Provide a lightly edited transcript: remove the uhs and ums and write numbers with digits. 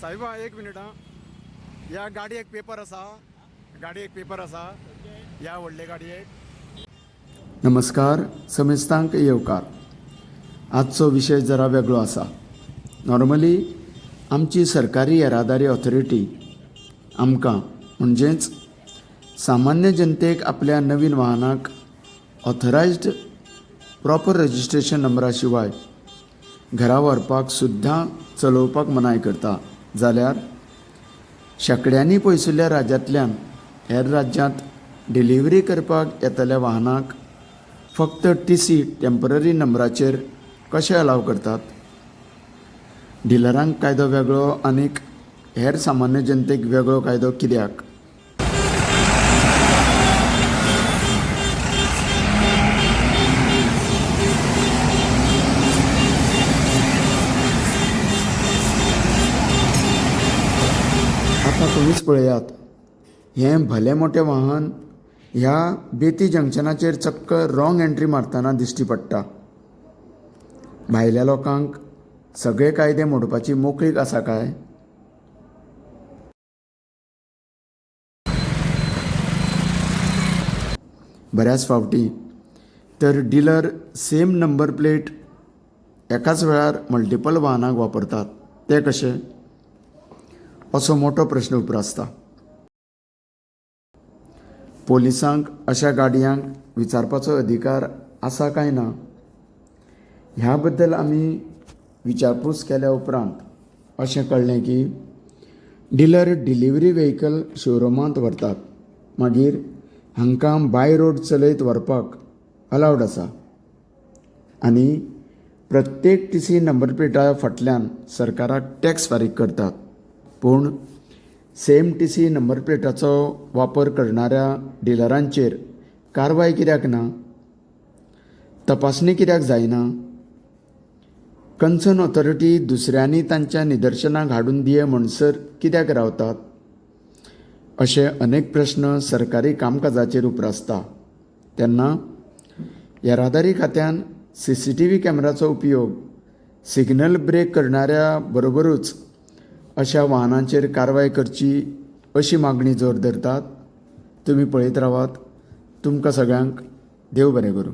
साहेबा एक मिनिट हां. या गाडी एक पेपर असा, गाडी एक पेपर असा, या व्हडले गाडी एक. नमस्कार, समेस्तांक येवकार. आजचो विशय जरा वेगळो आसा. नॉर्मली आमची सरकारी येरादारी ऑथॉरिटी आमकां म्हणजेच सामान्य जनतेक आपल्या नवीन वाहनाक ऑथरायज्ड प्रॉपर रजिस्ट्रेशन नंबरा शिवाय घरा व्हरपाक सुद्दां चलोवपाक मनाय करता. जाल्यार शेकड्यांनी पयसुल्ल्या राज्यांतल्यान हेर राज्यांत डिलिव्हरी करपाक येतल्या वाहनाक फक्त TC टेम्पररी नंबराचेर कशें अलाव करतात? डिलरांक कायदो वेगळो आनीक हेर सामान्य जनतेक वेगळो कायदो कित्याक? आतां तुमीच पळयात, हें भलें मोटें वाहन ह्या बेती जंक्शनाचेर चक्क रॉंग एंट्री मारतना दिश्टी पडटा. भायल्या लोकांक सगळे कायदे मोडपाची मोकळीक आसा काय? बऱ्याच फावटी तर डीलर सेम नंबर प्लेट एकाच वेळार मल्टिपल वाहनांक वापरतात. ते कशें? असो मोठो प्रश्न उप्रासता. पोलिसांक अशा गाडयांक विचारपाचो अधिकार आसा काय ना, ह्या बद्दल आमी विचारपूस केल्या उपरांत अशें कळ्ळें की डीलर डिलिव्हरी व्हेहिकल शोरुमांत व्हरतात, मागीर हांकां बाय रोड चलयत व्हरपाक अलावड आसा आनी प्रत्येक TC नंबर प्लेटा फाटल्यान सरकाराक टॅक्स फारीक करतात. पूण सेम TC नंबर प्लेटाचो वापर करणाऱ्या डिलरांचेर कारवाय कित्याक ना? तपासणी कित्याक जायना? कन्सर्न ऑथॉरिटी दुसऱ्यांनी तांच्या निदर्शनाक हाडून दिये म्हणसर कित्याक रावतात? अशे अनेक प्रश्न सरकारी कामकाजाचेर उप्रासता. तेन्ना येरादारी खात्यान CCTV कॅमेराचो उपयोग सिग्नल ब्रेक करणाऱ्या बरोबरूच अशा वाहनांचेर कारवाय करची अशी मागणी जोर धरतात. तुमी पळयत रावात. तुमकां सगळ्यांक देव बरें करूं.